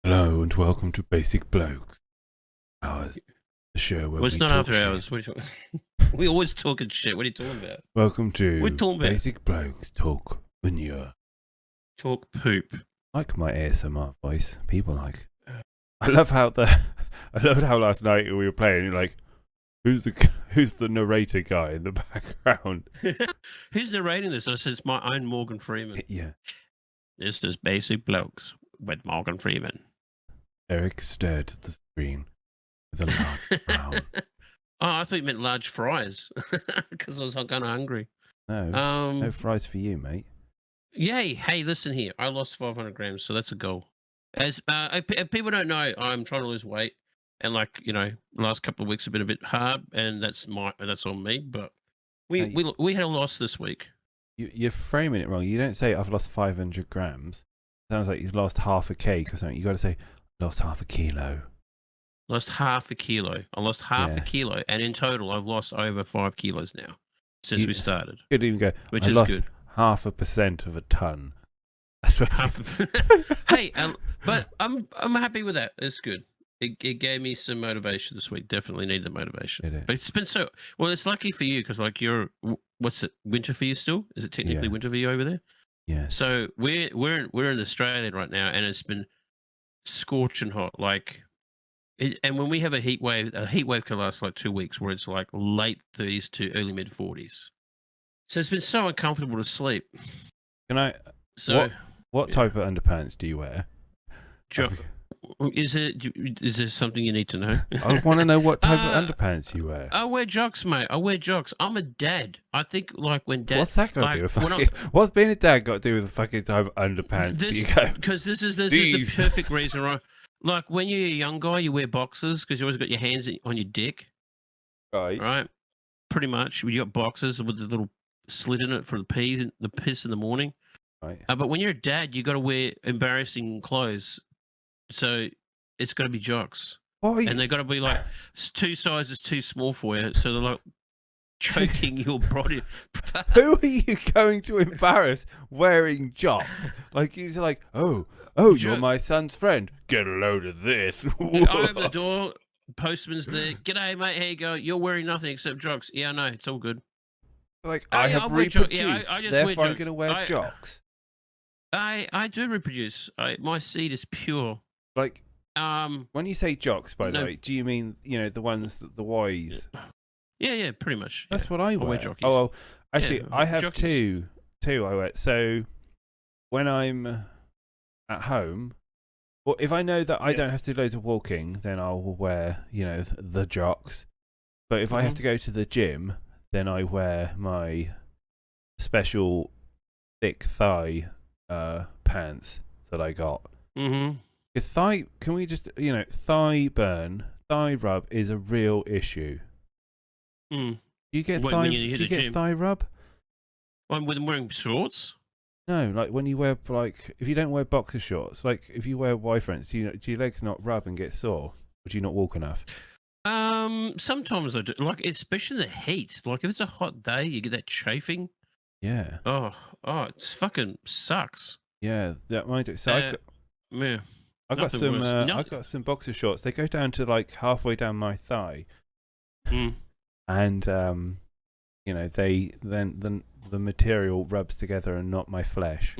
Hello and welcome to Basic Blokes, the show where Well, it's we not talk after shit. hours. What are you talking? We always talking shit. What are you talking about? Welcome to We're talking about Basic Blokes Talk Manure. talk poop. Like my ASMR voice, people like. I love how last night we were playing. You're like, who's the narrator guy in the background? Who's narrating this? I said it's my own Morgan Freeman. Yeah, This is Basic Blokes with Morgan Freeman. Eric stared at the screen with a large frown. Oh, I thought you meant large fries because I was kind of hungry. No fries for you, mate. Yay! Hey, listen here. I lost 500 grams, so that's a goal. As if people don't know, I'm trying to lose weight, and the last couple of weeks have been a bit hard, and that's on me. But we had a loss this week. You're framing it wrong. You don't say I've lost 500 grams. Sounds like you've lost half a cake or something. You got to say lost half a kilo. Lost half a kilo. I lost half a kilo, and in total, I've lost over 5 kilos now since we started. Could even go. Which I is lost good. 0.5% of a ton. That's what Hey, but I'm happy with that. It's good. It gave me some motivation this week. Definitely needed the motivation. It is. But it's been so well. It's lucky for you because you're what's it? Winter for you still? Is it technically winter for you over there? Yeah. So we're in Australia right now, and it's been scorching hot. And when we have a heat wave can last like 2 weeks, where it's like late 30s to early mid 40s. So it's been so uncomfortable to sleep. Can I? So what type of underpants do you wear? Is there something you need to know? I want to know what type of underpants you wear. I wear jocks, mate. I wear jocks. I'm a dad. I think when dad. What's that got to do with fucking? What's being a dad got to do with the fucking type of underpants you go? Because this is the perfect reason, right? Like when you're a young guy, you wear boxers because you always got your hands on your dick. Right. Right. Pretty much. You got boxers with the little slit in it for the piss in the morning. Right. But when you're a dad, you got to wear embarrassing clothes. So it's got to be jocks. And they've got to be like 2 sizes too small for you. So they're like choking your body. Who are you going to embarrass wearing jocks? Like, you're like, oh, you're my son's friend. Get a load of this. I open the door. Postman's there. G'day, mate. How you go? You're wearing nothing except jocks. Yeah, I know. It's all good. Like, I have reproduced. Therefore, I'm going to wear jocks. I do reproduce. My seed is pure. Like, when you say jocks, by the way, do you mean, the ones that the Y's? Yeah, pretty much. That's what I wear. wear jockeys. Oh, well, actually, I have jockeys. two I wear. So, when I'm at home, well, if I know that I don't have to do loads of walking, then I'll wear, the jocks. But if I have to go to the gym, then I wear my special thick thigh pants that I got. Mm-hmm. Thigh rub is a real issue. Mm. Do you get gym? thigh rub? When I'm wearing shorts? No, like when you wear if you don't wear boxer shorts, like if you wear Y-fronts, do your legs not rub and get sore? Or do you not walk enough? Sometimes I do. Like especially in the heat. Like if it's a hot day, you get that chafing. Yeah. Oh, it fucking sucks. Yeah, that might do. So I got some boxer shorts. They go down to like halfway down my thigh, and the material rubs together and not my flesh.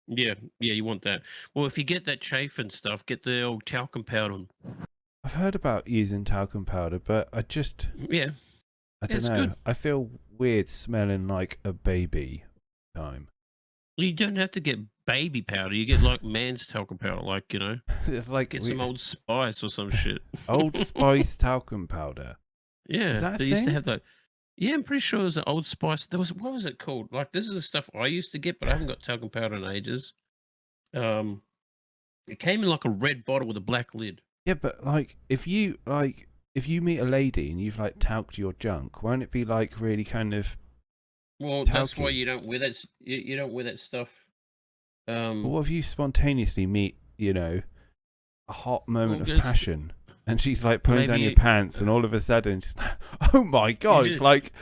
Yeah, you want that. Well, if you get that chafe and stuff, get the old talcum powder. I've heard about using talcum powder, but I don't know. Good. I feel weird smelling like a baby time. You don't have to get baby powder. You get like man's talcum powder, It's like get some Old Spice or some shit. Old Spice talcum powder. Yeah, is that they a used thing? to have that. Yeah, I'm pretty sure there's an Old Spice. What was it called? Like this is the stuff I used to get, but I haven't got talcum powder in ages. It came in like a red bottle with a black lid. Yeah, but like if you meet a lady and you've like talked your junk, won't it be like really kind of? Well, that's why you don't wear that. You don't wear that stuff. But what if you spontaneously meet, a hot moment of passion, and she's like pulling down your pants, and all of a sudden, she's like, oh my god, like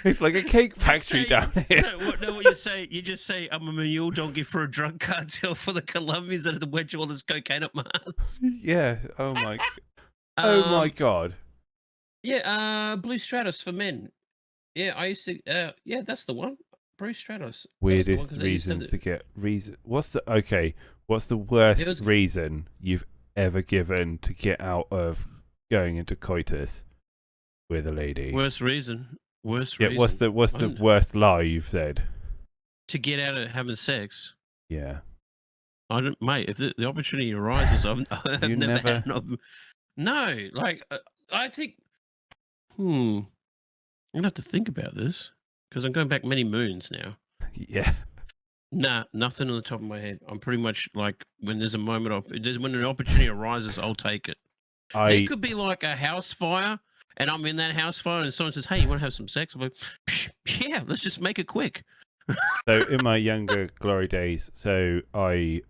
It's like a cake factory down here. No, what you say? You just say, I'm a mule donkey for a drug cartel for the Colombians that have to wedge all this cocaine up my ass. Yeah. Oh my god. Yeah. Blue Stratus for men. Yeah, I used to. Yeah, that's the one. Blue Stratus. Weirdest reasons to get What's the worst reason you've ever given to get out of going into coitus with a lady? Worst reason. What's the worst lie you've said? To get out of having sex. Yeah. I don't, mate. If the opportunity arises, I've never had no. Like I think. I'm gonna have to think about this because I'm going back many moons now. Yeah. Nah, nothing on the top of my head. I'm pretty much like when there's a moment when an opportunity arises, I'll take it. It could be like a house fire, and I'm in that house fire, and someone says, "Hey, you want to have some sex?" I'm like, "Yeah, let's just make it quick." So in my younger glory days, I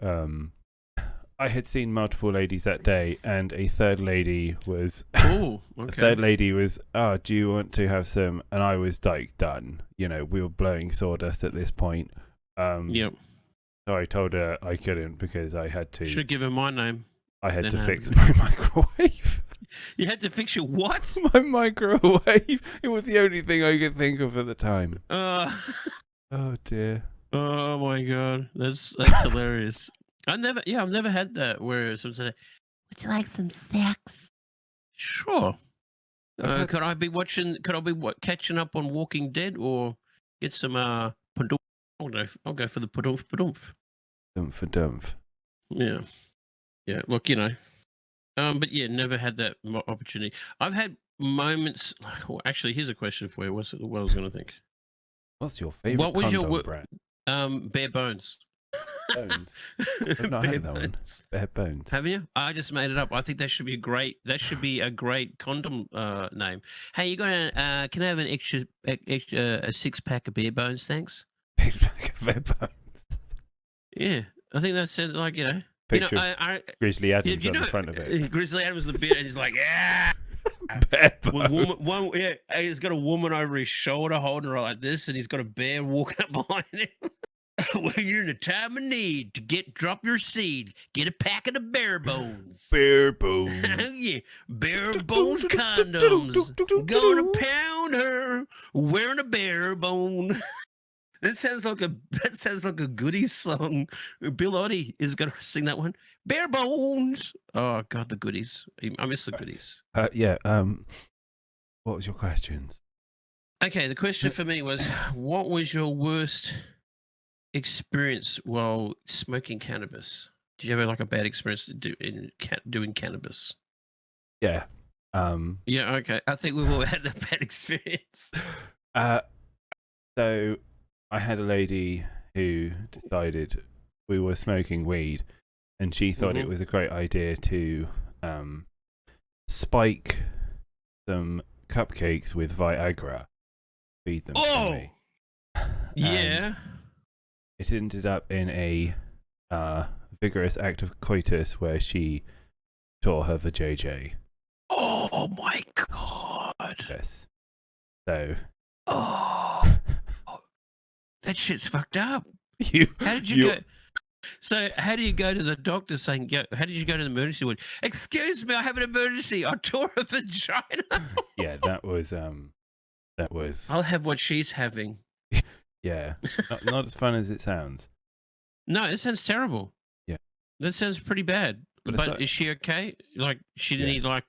had seen multiple ladies that day, and a third lady was. Oh, okay. A third lady was. Oh, do you want to have some? And I was like, done. You know, we were blowing sawdust at this point. Yep. So I told her I couldn't because I had to. Should give her my name. I had to fix my microwave. You had to fix your what? My microwave. It was the only thing I could think of at the time. Oh dear. Oh my god, that's hilarious. I've never had that where someone said, "Would you like some sex?" Sure. Could I be catching up on Walking Dead or get some padoof? I'll go for the padoof. Dumph. Yeah. Yeah. Look, you know. But yeah, never had that opportunity. I've had moments. Well, actually, here's a question for you. What I was going to think. What's your favorite? What was your brand? Bare Bones. Bones. I've not heard that one. Bare Bones. Have you? I just made it up. I think that should be a great condom name. Hey, you gonna? Can I have an extra a 6-pack of Bare Bones, thanks? 6-pack of Bare Bones. Yeah, I think that says like Picture Grizzly Adams on the front of it. Grizzly Adams the beard, and he's like, yeah. Bare Bones. He's got a woman over his shoulder holding her like this, and he's got a bear walking up behind him. When you're in a time of need to drop your seed, get a packet of Bare Bones. Bare Bones. Yeah, Bare Bones condoms. Gonna pound her wearing a bare bone. That sounds like a Goodies song. Bill Oddie is gonna sing that one. Bare Bones. Oh God, the Goodies. I miss the Goodies. Yeah. What was your questions? Okay, the question for me was, what was your worst experience while smoking cannabis? Did you have like a bad experience doing cannabis? Yeah. Yeah. Okay. I think we've all had a bad experience. So I had a lady who decided we were smoking weed, and she thought it was a great idea to spike some cupcakes with Viagra, feed them to me. Yeah. It ended up in a vigorous act of coitus where she tore her vajayjay. Oh my God. Yes. So. Oh. That shit's fucked up. How did you go? So how do you go to the doctor saying, how did you go to the emergency ward? Excuse me, I have an emergency. I tore a vagina. Yeah, that was. I'll have what she's having. Yeah, not as fun as it sounds. No, it sounds terrible. Yeah, that sounds pretty bad. But is she okay? Like she didn't need like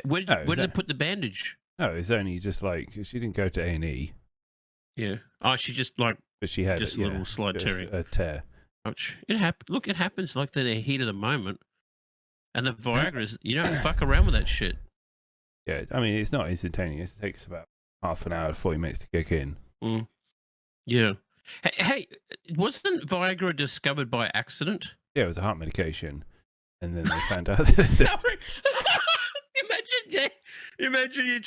where did they put the bandage? No, it's only just like she didn't go to A&E. Yeah. Oh, she just like. But she had just a little slight tearing. A tear. It happened. Look, it happens like the heat of the moment, and the Viagra's. You don't fuck around with that shit. Yeah, I mean it's not instantaneous. It takes about half an hour to 40 minutes to kick in. Yeah. Hey, wasn't Viagra discovered by accident? Yeah, it was a heart medication, and then they found out. Sorry. Imagine you're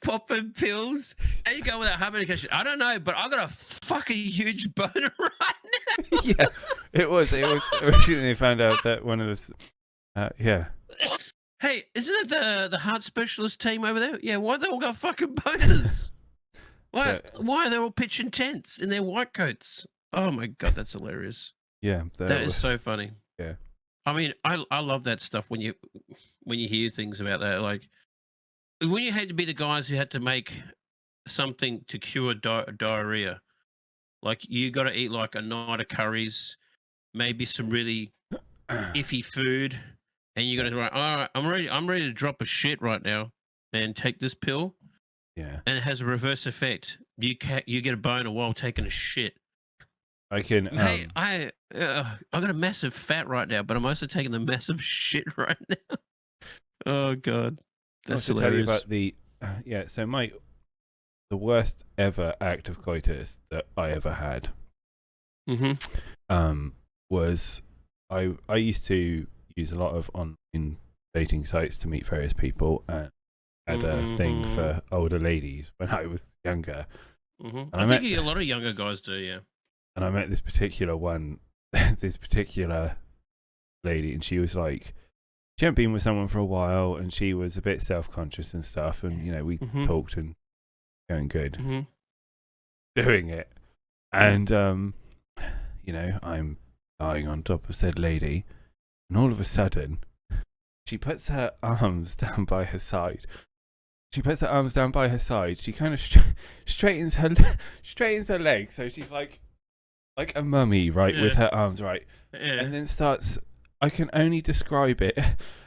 popping pills and you go with that heart medication. I don't know, but I got a fucking huge boner right now. Yeah, it was originally they found out that one of the yeah. Hey, isn't it the heart specialist team over there? Yeah, why they all got fucking boners? Why are they all pitching tents in their white coats? Oh my god, that's hilarious. Yeah, That is so funny. Yeah. I mean, I love that stuff when you hear things about that. Like when you had to be the guys who had to make something to cure diarrhea. Like you got to eat like a night of curries, maybe some really iffy food, and you got to write, all right, I'm ready to drop a shit right now, and take this pill, Yeah. and it has a reverse effect. You get a boner while taking a shit. I can. Hey, I got a massive fat right now, but I'm also taking the massive shit right now. Oh god, that's hilarious. Tell you about the So the worst ever act of coitus that I ever had. Was I used to use a lot of online dating sites to meet various people, and had a thing for older ladies when I was younger. And I think a lot of younger guys do, yeah. And I met this particular one, this particular lady, and she was like, she hadn't been with someone for a while, and she was a bit self-conscious and stuff, and we talked and going good, doing it, and I'm lying on top of said lady, and all of a sudden, she puts her arms down by her side. She kind of straightens her legs, so she's like a mummy, right, with her arms, right, and then starts. I can only describe it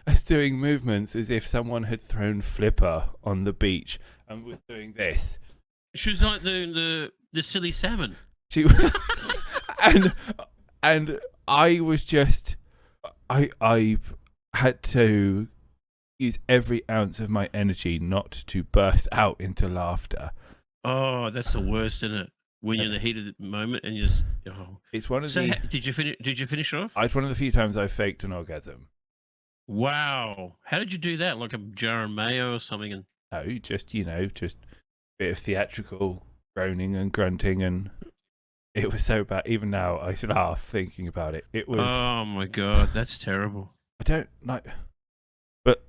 as doing movements as if someone had thrown flipper on the beach and was doing this. She was like the silly salmon. She was, and I was just, I had to use every ounce of my energy not to burst out into laughter. Oh, that's the worst, isn't it? When you're in the heat of the moment and you just, It's one of did you finish off? It's one of the few times I faked an orgasm. Wow. How did you do that? Like a jar of mayo or something? And no, just a bit of theatrical groaning and grunting, and it was so bad. Even now, I laugh thinking about it. It was. Oh my god, that's terrible. I don't like. But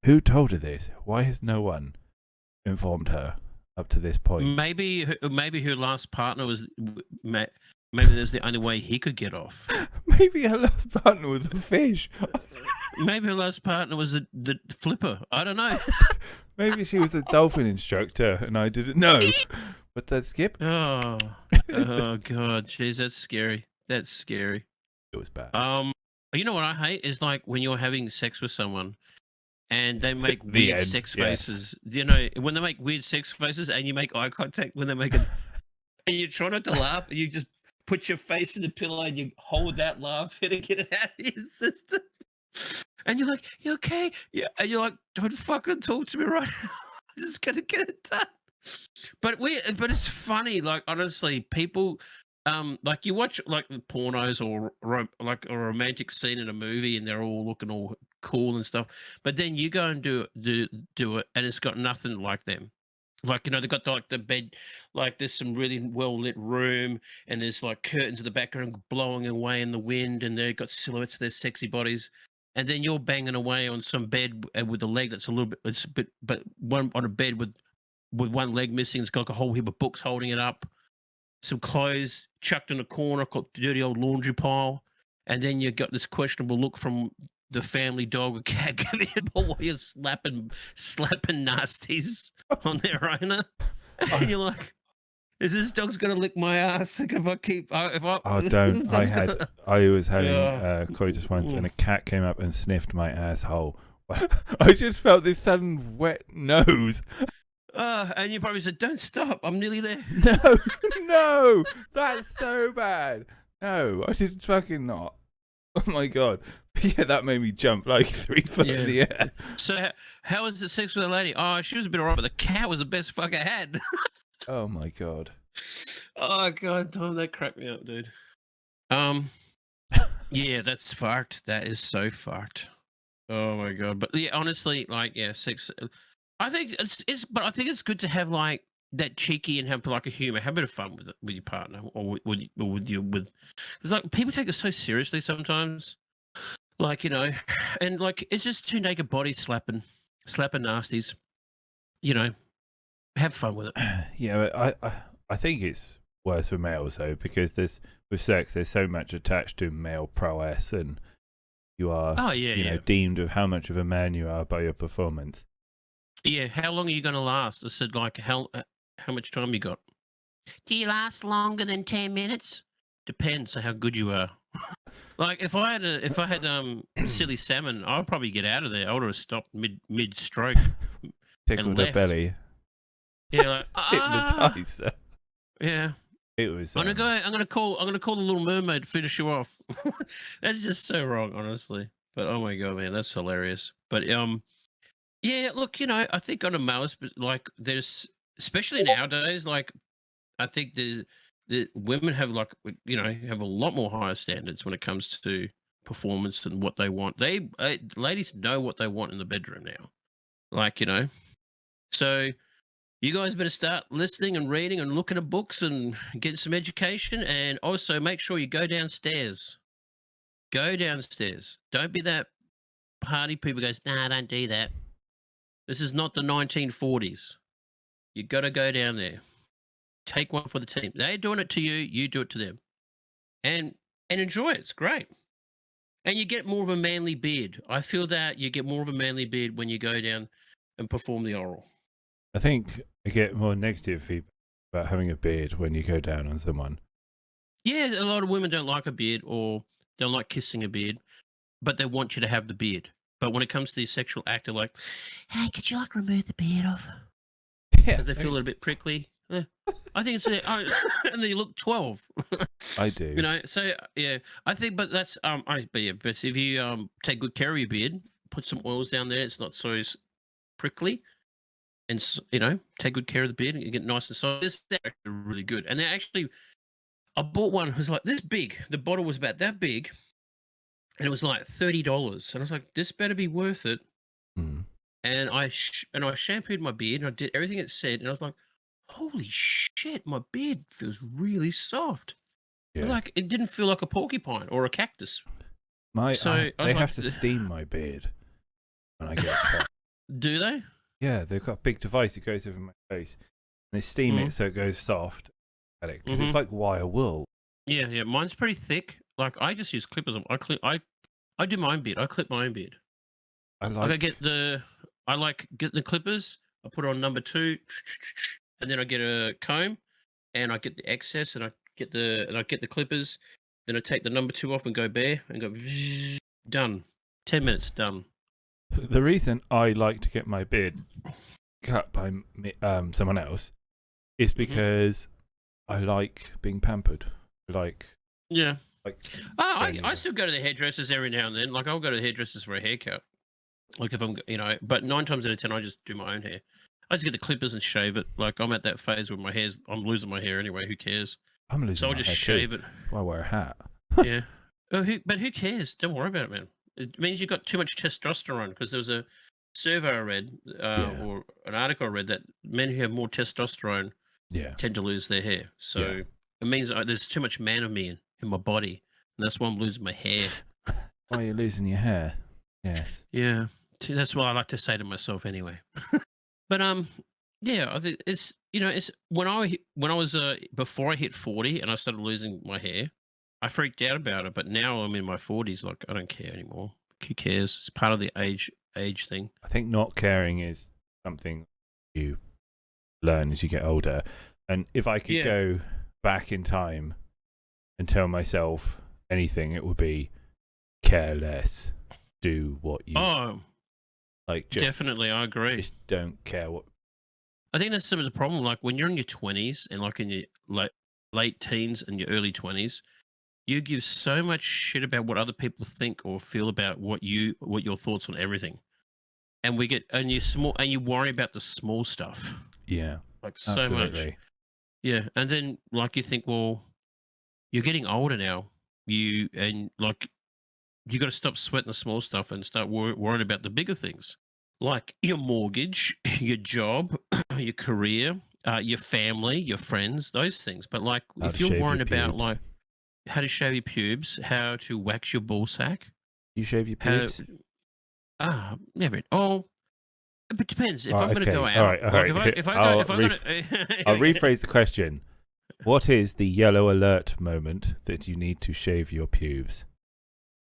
who told her this? Why has no one informed her up to this point? Maybe her last partner was. Maybe that's the only way he could get off. Maybe her last partner was a fish. Maybe her last partner was the flipper. I don't know. Maybe she was a dolphin instructor and I didn't know. What's that, Skip? Oh god, jeez, that's scary. That's scary. It was bad. You know what I hate is like when you're having sex with someone and they make weird sex faces. You know, when they make weird sex faces and you make eye contact when they make it, and you try not to laugh, and you just put your face in the pillow and you hold that laugh to get it out of your system. And you're like, you okay? Yeah. And you're like, don't fucking talk to me right now. I'm just gonna get it done. But it's funny. Like honestly, people, like you watch like pornos or like a romantic scene in a movie, and they're all looking all cool and stuff. But then you go and do it, and it's got nothing like them. Like, they got like the bed, like there's some really well lit room, and there's like curtains in the background blowing away in the wind, and they've got silhouettes of their sexy bodies. And then you're banging away on some bed with a leg that's but one on a bed with one leg missing. It's got like a whole heap of books holding it up, some clothes chucked in a corner, called the dirty old laundry pile. And then you got this questionable look from the family dog or cat giving it while you're slapping nasties on their owner. And you're like, is this dog's gonna lick my ass if I keep? I don't. I was having coitus once, and a cat came up and sniffed my asshole. I just felt this sudden wet nose. And you probably said, "Don't stop! I'm nearly there." No, that's so bad. No, I did fucking not. Oh my god. Yeah, that made me jump like 3 foot in the air. So, how was the sex with the lady? Oh, she was a bit alright, but the cat was the best fuck I had. Oh my god. Oh god, Tom, that cracked me up, dude. Yeah, that's fucked. That is so fucked. Oh my god. But yeah, honestly, like, yeah, sex. I think but I think it's good to have like that cheeky and have like a humor, have a bit of fun with your partner or with because like people take it so seriously sometimes, like and like it's just two naked bodies slapping nasties, Have fun with it. Yeah, I think it's worse for males though, because with sex there's so much attached to male prowess, and you are deemed of how much of a man you are by your performance. Yeah, how long are you going to last? I said, like, how much time you got? Do you last longer than 10 minutes? Depends on how good you are. Like, if I had silly salmon, I'd probably get out of there. I would have stopped mid stroke Tickled her belly. Yeah, like Hypnotised her. Yeah. It was. I'm gonna call the Little Mermaid to finish you off. That's just so wrong, honestly. But oh my god, man, that's hilarious. But yeah, look, I think on a mouse, like, there's, especially nowadays, like, I think the women have, like, have a lot more higher standards when it comes to performance and what they want. Ladies know what they want in the bedroom now, like, so you guys better start listening and reading and looking at books and getting some education, and also make sure you go downstairs. Go downstairs. Don't be that party people goes, nah, don't do that. This is not the 1940s. You got to go down there. Take one for the team. They're doing it to you. You do it to them, and enjoy it. It's great, and you get more of a manly beard. I feel that you get more of a manly beard when you go down and perform the oral. I think I get more negative feedback about having a beard when you go down on someone. Yeah, a lot of women don't like a beard or don't like kissing a beard, but they want you to have the beard. But when it comes to the sexual act, they're like, hey, could you, like, remove the beard off? Yeah. Because they feel a little bit prickly. I think it's and then you look 12. I do. So yeah, I think, but that's but if you take good care of your beard, put some oils down there, it's not so prickly, and take good care of the beard, and you get nice and soft. This is actually really good, and I bought one who's like this big. The bottle was about that big, and it was like $30, and I was like, this better be worth it. Mm. And I shampooed my beard, and I did everything it said, and I was like, holy shit, my beard feels really soft. Yeah. Like, it didn't feel like a porcupine or a cactus. They have to steam my beard when I get cut. Do they? Yeah, they've got a big device that goes over my face, and they steam it so it goes soft. Because it's like wire wool. Yeah. Mine's pretty thick. Like, I just use clippers. I do my own beard. I clip my own beard. I get the clippers. I put it on number 2, and then I get a comb, and I get the excess, and I get the clippers. Then I take the number 2 off and go bare, and go done. 10 minutes done. The reason I like to get my beard cut by someone else is because I like being pampered. Yeah. I still go to the hairdressers every now and then. Like, I'll go to the hairdressers for a haircut. Like, if I'm, but 9 times out of 10, I just do my own hair. I just get the clippers and shave it. Like, I'm at that phase where I'm losing my hair anyway. Who cares? I'm losing so my I'll just hair shave too. it. Why wear a hat? Yeah. But who cares? Don't worry about it, man. It means you've got too much testosterone, because there was a survey I read, or an article I read, that men who have more testosterone tend to lose their hair. So it means there's too much man of me in my body, and that's why I'm losing my hair. Why are you losing your hair? Yes. Yeah. That's what I like to say to myself anyway. But yeah, I think it's it's when I was before I hit 40 and I started losing my hair, I freaked out about it. But now I'm in my 40s, like, I don't care anymore. Who cares? It's part of the age thing. I think not caring is something you learn as you get older. And if I could go back in time and tell myself anything, it would be care less. Do what you definitely, I agree. Just don't care what. I think that's some of the problem. Like, when you're in your 20s and, like, in your late teens and your early 20s, you give so much shit about what other people think or feel about what your thoughts on everything, and you worry about the small stuff. Yeah, like, so much. Yeah, and then, like, you think, well, you're getting older now. You got to stop sweating the small stuff and start worrying about the bigger things, like your mortgage, your job, your career, your family, your friends, those things. But, like, if you're worrying about, like, how to shave your pubes, how to wax your ball sack. You shave your pubes? Never. Oh, It depends. If Right, I'm going to okay. go out, All right. like if I'm going I'll rephrase the question. What is the yellow alert moment that you need to shave your pubes?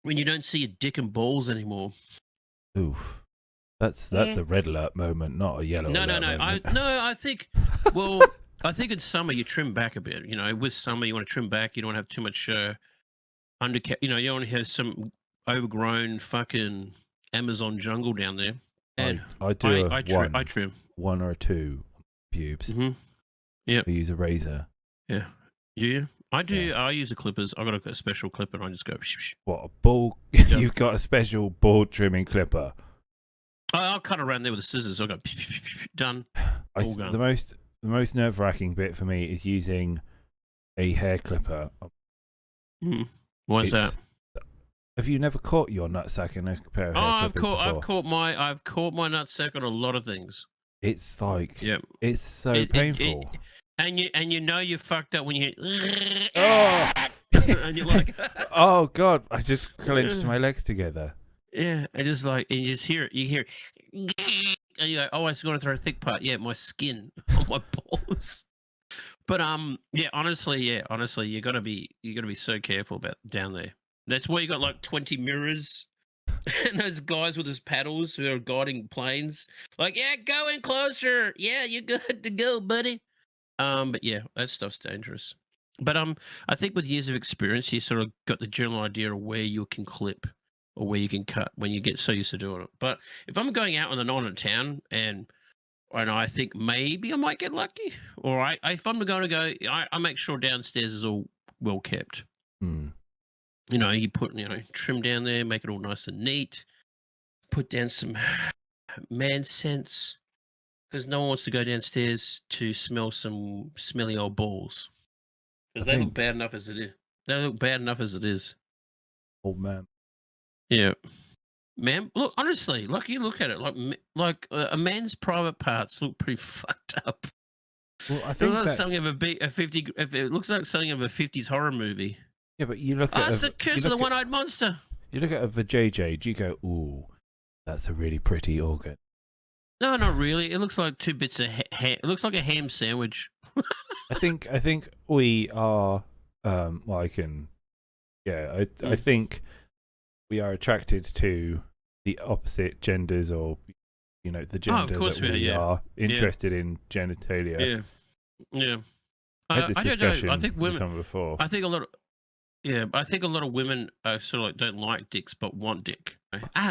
when you don't see your dick and balls anymore. Oof. That's a red alert moment, not a yellow alert moment. I think, well, I think in summer you trim back a bit. You know, with summer you want to trim back. You don't want to have too much undercat. You know, you don't want to have some overgrown fucking Amazon jungle down there. And I do I trim one or two pubes. Mm-hmm. Yeah. I use a razor. Yeah. Yeah. I do. Yeah. I use the clippers. I got a special clipper, and I just go. What a ball! You've got a special ball trimming clipper. I'll cut around there with the scissors. I'll go done. The most nerve-wracking bit for me is using a hair clipper. Why is that? Have you never caught your nutsack in a pair of hair clippers before? I've caught my nutsack on a lot of things. It's like, it's so painful. And you know you fucked up when you oh, and you're like, oh god, I just clenched my legs together. Yeah, and just like, and you just hear it, and you're like, oh, I was going to throw a thick part. Yeah, my skin on my balls. But honestly, you gotta be so careful about down there. That's why you got like 20 mirrors and those guys with his paddles who are guiding planes. Like, yeah, go in closer. Yeah, you're good to go, buddy. But yeah, that stuff's dangerous. But I think with years of experience, you sort of got the general idea of where you can clip or where you can cut when you get so used to doing it. But if I'm going out on the night in town and I think maybe I might get lucky, or if I'm going to go, I make sure downstairs is all well kept. You know, you put trim down there, make it all nice and neat. Put down some man scents. Because no one wants to go downstairs to smell some smelly old balls. Because they look bad enough as it is. Old man. Yeah. Man, look, honestly, like you look at it, like a man's private parts look pretty fucked up. Well, I think it looks like something of it looks like something of a 50s horror movie. Yeah, but you look at... it's the curse of the one-eyed monster. You look at a vajayjay, you go, ooh, that's a really pretty organ. No, not really. It looks like two bits of ham. It looks like a ham sandwich. I think we are. I think we are attracted to the opposite genders, or the gender that we are interested in genitalia. Yeah. I had this discussion I think women, with someone before. I think a lot of women sort of like don't like dicks but want dick.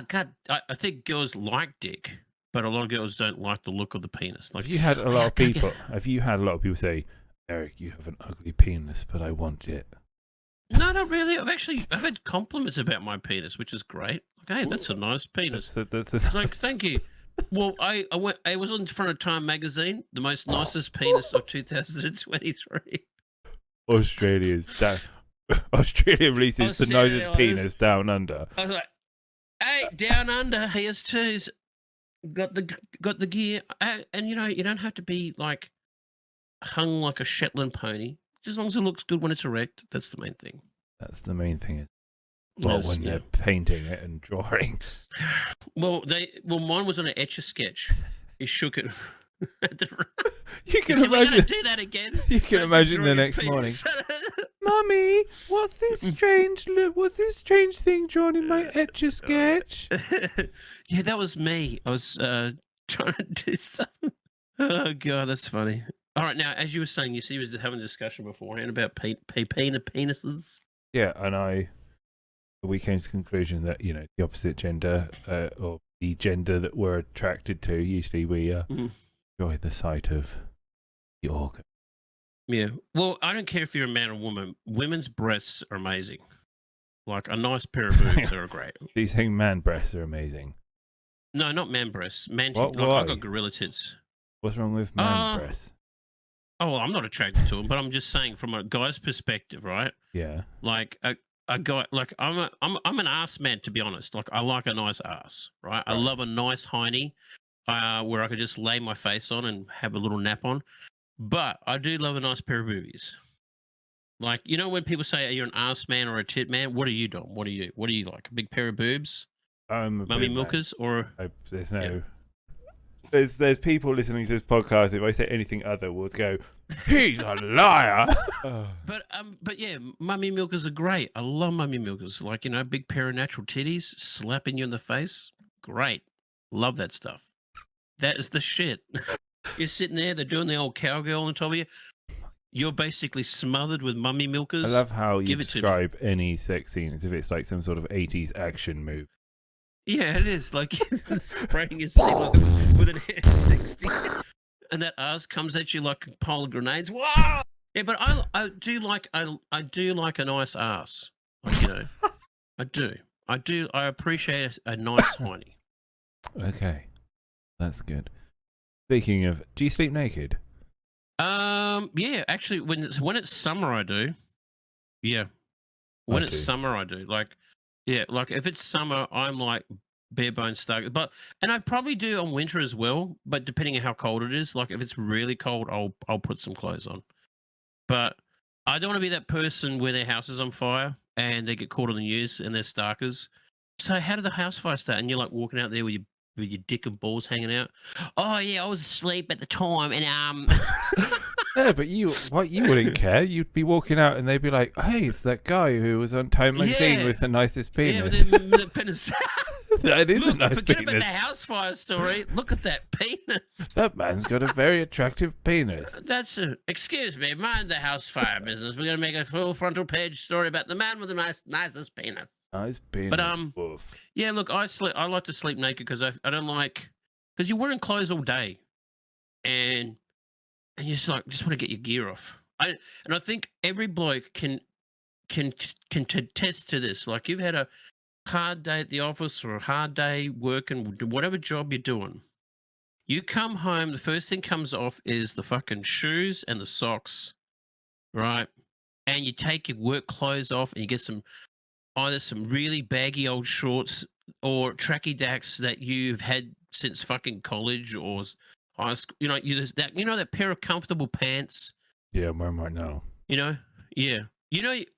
God, I think girls like dick. But a lot of girls don't like the look of the penis. Like, have you had a lot of people say, Eric, you have an ugly penis, but I want it? No, not really. I've had compliments about my penis, which is great. Like, hey, that's a nice penis. It's like, thank you. Well, I was in front of Time magazine, the most nicest penis of 2023. Australia releases the nicest penis down under. I was like, hey, down under, here's twos. Got the gear, and you don't have to be like hung like a Shetland pony. Just as long as it looks good when it's erect, that's the main thing. That's the main thing. When they're painting it and drawing. Well, mine was on an Etch-a-Sketch. He shook it. You can imagine. Do that again. You can imagine the next morning. Mummy, what's this strange thing drawn in my Etch-a-Sketch? Yeah, that was me. I was trying to do something. Oh god, that's funny. All right, now as you were saying, you was having a discussion beforehand about penises. Yeah, and we came to the conclusion that the opposite gender or the gender that we're attracted to, usually we enjoy the sight of the organ. Yeah. Well, I don't care if you're a man or woman. Women's breasts are amazing. Like a nice pair of boobs are great. So you're saying man breasts are amazing? No, not man breasts. I've got gorilla tits. What's wrong with man breasts? Oh, well, I'm not attracted to them, but I'm just saying from a guy's perspective, right? Yeah. Like a guy, like I'm an ass man, to be honest. Like I like a nice ass, right? I love a nice hiney where I could just lay my face on and have a little nap on. But I do love a nice pair of boobies. Like, when people say, are you an ass man or a tit man? What are you, Dom? What are you like? A big pair of boobs? Mummy milkers? Or there's no... There's people listening to this podcast. If I say anything other, will go, he's a liar. But yeah, mummy milkers are great. I love mummy milkers. Like, big pair of natural titties slapping you in the face. Great. Love that stuff. That is the shit. You're sitting there, they're doing the old cowgirl on top of you. You're basically smothered with mummy milkers. I love how you Give it to me. describe any sex scene as if it's like some sort of 80s action move. Yeah, it is. Like spraying yourself with an M60, and that ass comes at you like a pile of grenades. Wow! Yeah, but I do like a nice ass. Like, I do. I appreciate a nice hiney. Okay, that's good. Speaking of, do you sleep naked? Yeah, actually, when it's summer, I do. Yeah, when it's summer, I do. Like, yeah, like if it's summer, I'm like bare bones stuck. And I probably do on winter as well. But depending on how cold it is, like if it's really cold, I'll put some clothes on. But I don't want to be that person where their house is on fire and they get caught on the news and they're starkers. So how did the house fire start? And you're like walking out there with your dick and balls hanging out. Oh yeah, I was asleep at the time, and Yeah, but you wouldn't care. You'd be walking out and they'd be like, "Hey, it's that guy who was on Time magazine with the nicest penis." Yeah, the penis. That is a nice Forget penis. about the house fire story. Look at that penis. That man's got a very attractive penis. Excuse me, mind the house fire business. We're gonna make a full frontal page story about the man with the nicest penis. Nice penis. But Woof. yeah, look, I like to sleep naked because I don't like, because you're wearing clothes all day, and you just want to get your gear off. I think every bloke can attest to this. Like, you've had a hard day at the office or a hard day working, whatever job you're doing. You come home, the first thing comes off is the fucking shoes and the socks, right? And you take your work clothes off and you get either some really baggy old shorts or tracky dacks that you've had since fucking college or high school. That pair of comfortable pants. Yeah, I'm wearing right now. Yeah.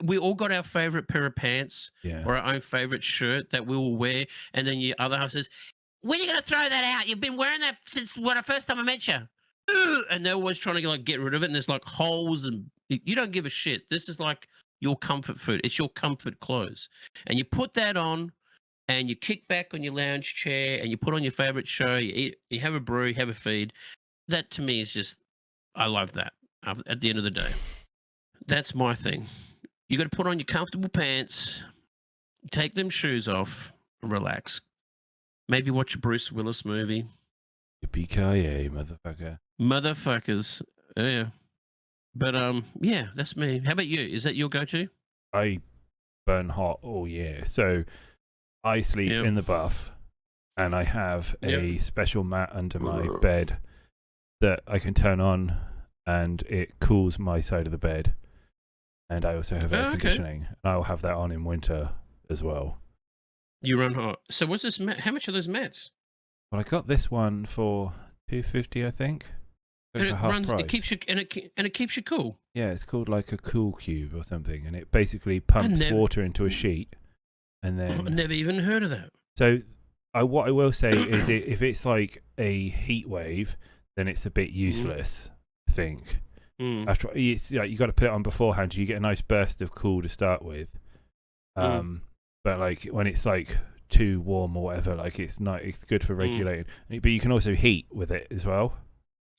We all got our favorite pair of pants or our own favorite shirt that we will wear, and then your other half says, "When are you going to throw that out? You've been wearing that since the first time I met you." And they're always trying to get rid of it, and there's like holes, and you don't give a shit. This is like your comfort food. It's your comfort clothes. And you put that on, and you kick back on your lounge chair, and you put on your favorite show, you eat, you have a brew, you have a feed. That to me is just, I love that at the end of the day. That's my thing. You got to put on your comfortable pants, take them shoes off, and relax. Maybe watch a Bruce Willis movie. Yippee-ki-yay, motherfucker. Motherfuckers. Yeah. But, yeah, that's me. How about you? Is that your go-to? I burn hot all year. So I sleep in the bath, and I have a special mat under my bed that I can turn on, and it cools my side of the bed. And I also have air conditioning, and I'll have that on in winter as well. You run hot. So what's this mat? How much are those mats? Well, I got this one for $250, I think. And price. It keeps you it keeps you cool. Yeah, it's called like a Cool Cube or something, and it basically pumps water into a sheet, and then I've never even heard of that. So, what I will say is, if it's like a heat wave, then it's a bit useless. I think. After it's like you got to put it on beforehand, so you get a nice burst of cool to start with. But like when it's like too warm or whatever, like it's good for regulating. But you can also heat with it as well.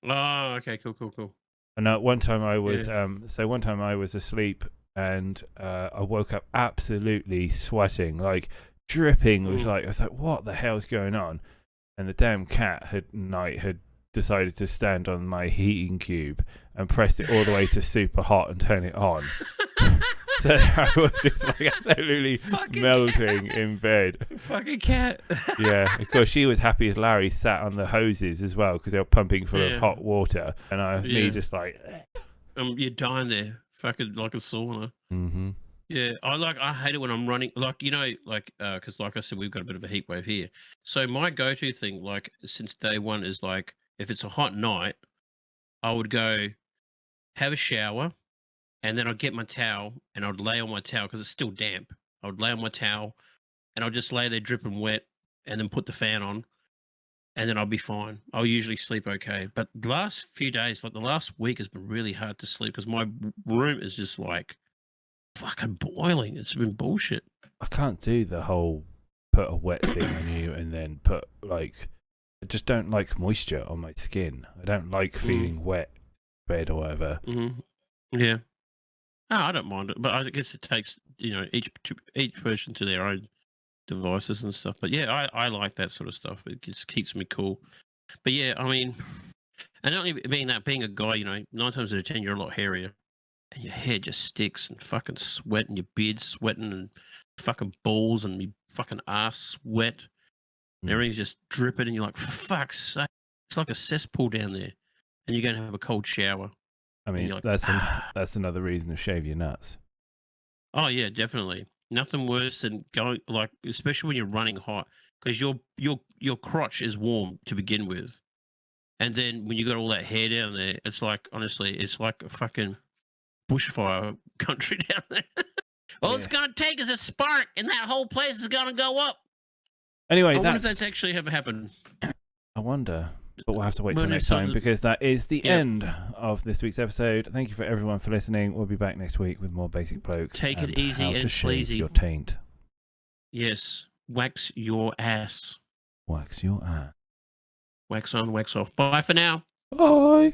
Oh, okay, cool. And one time I was one time I was asleep and I woke up absolutely sweating, like dripping. I was like, what the hell's going on? And the damn cat had decided to stand on my heating cube and pressed it all the way to super hot and turn it on. So I was just like absolutely melting in bed. Fucking cat. Yeah, of course she was happy as Larry sat on the hoses as well because they were pumping full of hot water, and me just like. You're dying there, fucking like a sauna. Mm-hmm. Yeah, I hate it when I'm running, because like I said, we've got a bit of a heat wave here. So my go-to thing, like since day one, is like if it's a hot night, I would go have a shower, and then I'd get my towel and I'd lay on my towel because it's still damp. I would lay on my towel, and I'll just lay there dripping wet, and then put the fan on, and then I'll be fine. I'll usually sleep okay. But the last few days, like the last week, has been really hard to sleep because my room is just like fucking boiling. It's been bullshit. I can't do the whole put a wet thing on you and then put like. I just don't like moisture on my skin. I don't like feeling wet in bed or whatever. Yeah. No, I don't mind it, but I guess it takes each person to their own devices and stuff. But yeah, I like that sort of stuff. It just keeps me cool. But yeah, I mean, and not even being a guy, 9 times out of 10 you're a lot hairier, and your hair just sticks and fucking sweat, and your beard's sweating, and fucking balls and your fucking ass sweat, and everything's just dripping, and you're like, for fuck's sake, it's like a cesspool down there, and you're going to have a cold shower. I mean, like, that's another reason to shave your nuts. Oh yeah, definitely. Nothing worse than going especially when you're running hot, because your crotch is warm to begin with, and then when you got all that hair down there, it's like, honestly, it's like a fucking bushfire country down there. All it's gonna take is a spark, and that whole place is gonna go up. Anyway, I wonder if that's actually ever happened. I wonder. But we'll have to wait till next time, because that is the end of this week's episode. Thank you for everyone for listening. We'll be back next week with more Basic Blokes. Take it easy how and to shave sleazy. your taint. Yes. Wax your ass. Wax your ass. Wax on, wax off. Bye for now. Bye.